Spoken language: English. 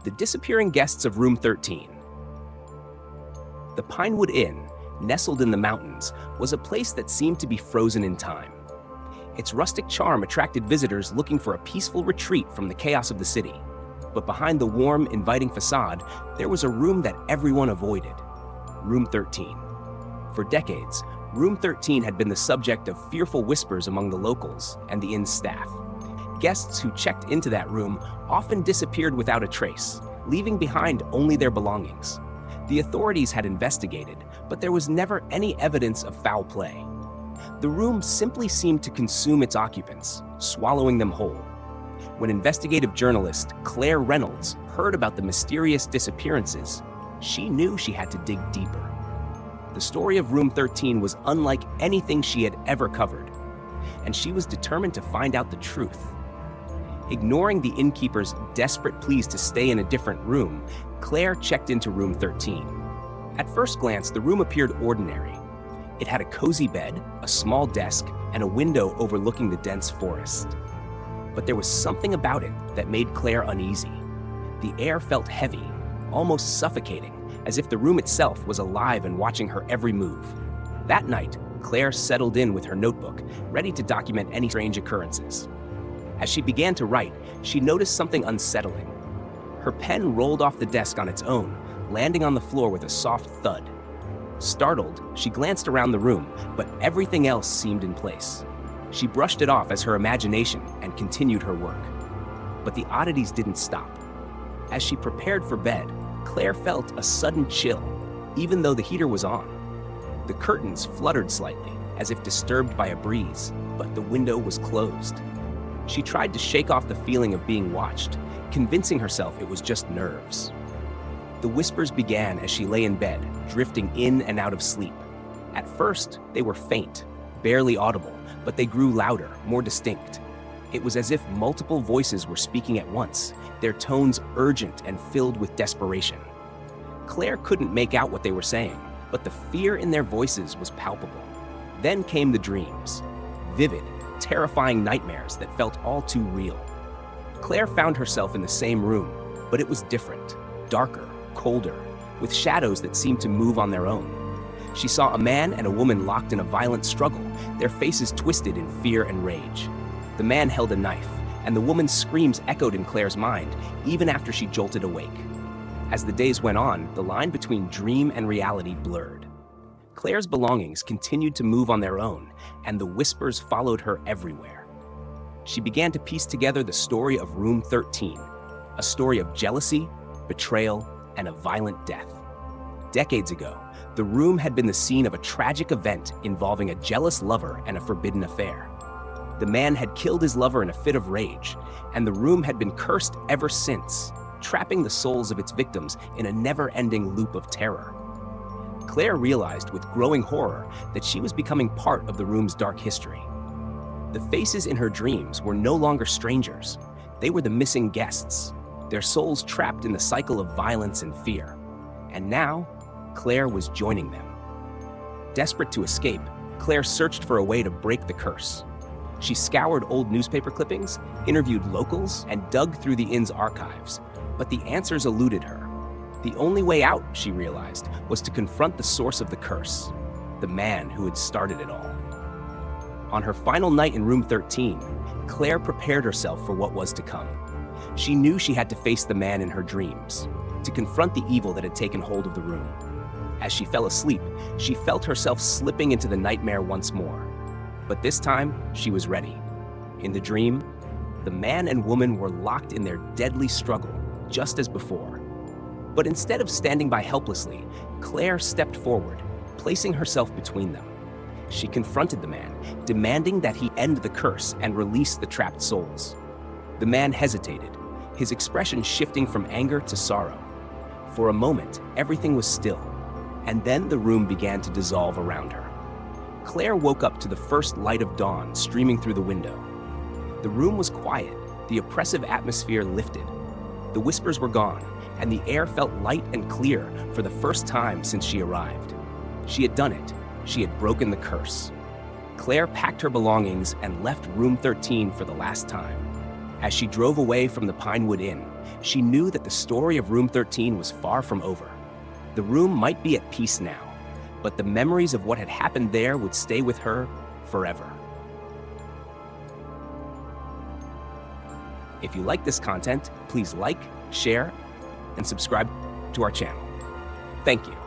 The disappearing guests of room 13. The Pinewood Inn, nestled in the mountains, was a place that seemed to be frozen in time. Its rustic charm attracted visitors looking for a peaceful retreat from the chaos of the city. But behind the warm, inviting facade, there was a room that everyone avoided. Room 13. For decades, Room 13 had been the subject of fearful whispers among the locals and the inn's staff. Guests who checked into that room often disappeared without a trace, leaving behind only their belongings. The authorities had investigated, but there was never any evidence of foul play. The room simply seemed to consume its occupants, swallowing them whole. When investigative journalist Claire Reynolds heard about the mysterious disappearances, she knew she had to dig deeper. The story of Room 13 was unlike anything she had ever covered, and she was determined to find out the truth. Ignoring the innkeeper's desperate pleas to stay in a different room, Claire checked into Room 13. At first glance, the room appeared ordinary. It had a cozy bed, a small desk, and a window overlooking the dense forest. But there was something about it that made Claire uneasy. The air felt heavy, almost suffocating, as if the room itself was alive and watching her every move. That night, Claire settled in with her notebook, ready to document any strange occurrences. As she began to write, she noticed something unsettling. Her pen rolled off the desk on its own, landing on the floor with a soft thud. Startled, she glanced around the room, but everything else seemed in place. She brushed it off as her imagination and continued her work. But the oddities didn't stop. As she prepared for bed, Claire felt a sudden chill, even though the heater was on. The curtains fluttered slightly, as if disturbed by a breeze, but the window was closed. She tried to shake off the feeling of being watched, convincing herself it was just nerves. The whispers began as she lay in bed, drifting in and out of sleep. At first, they were faint, barely audible, but they grew louder, more distinct. It was as if multiple voices were speaking at once, their tones urgent and filled with desperation. Claire couldn't make out what they were saying, but the fear in their voices was palpable. Then came the dreams, vivid, terrifying nightmares that felt all too real. Claire found herself in the same room, but it was different, darker, colder, with shadows that seemed to move on their own. She saw a man and a woman locked in a violent struggle, their faces twisted in fear and rage. The man held a knife, and the woman's screams echoed in Claire's mind, even after she jolted awake. As the days went on, the line between dream and reality blurred. Claire's belongings continued to move on their own, and the whispers followed her everywhere. She began to piece together the story of Room 13, a story of jealousy, betrayal, and a violent death. Decades ago, the room had been the scene of a tragic event involving a jealous lover and a forbidden affair. The man had killed his lover in a fit of rage, and the room had been cursed ever since, trapping the souls of its victims in a never-ending loop of terror. Claire realized with growing horror that she was becoming part of the room's dark history. The faces in her dreams were no longer strangers. They were the missing guests, their souls trapped in the cycle of violence and fear. And now, Claire was joining them. Desperate to escape, Claire searched for a way to break the curse. She scoured old newspaper clippings, interviewed locals, and dug through the inn's archives, but the answers eluded her. The only way out, she realized, was to confront the source of the curse, the man who had started it all. On her final night in Room 13, Claire prepared herself for what was to come. She knew she had to face the man in her dreams, to confront the evil that had taken hold of the room. As she fell asleep, she felt herself slipping into the nightmare once more. But this time, she was ready. In the dream, the man and woman were locked in their deadly struggle, just as before. But instead of standing by helplessly, Claire stepped forward, placing herself between them. She confronted the man, demanding that he end the curse and release the trapped souls. The man hesitated, his expression shifting from anger to sorrow. For a moment, everything was still, and then the room began to dissolve around her. Claire woke up to the first light of dawn streaming through the window. The room was quiet, the oppressive atmosphere lifted. The whispers were gone, and the air felt light and clear for the first time since she arrived. She had done it. She had broken the curse. Claire packed her belongings and left Room 13 for the last time. As she drove away from the Pinewood Inn, She knew that the story of Room 13 was far from over. The room might be at peace now, but the memories of what had happened there would stay with her forever. If you like this content, please like, share, and subscribe to our channel. Thank you.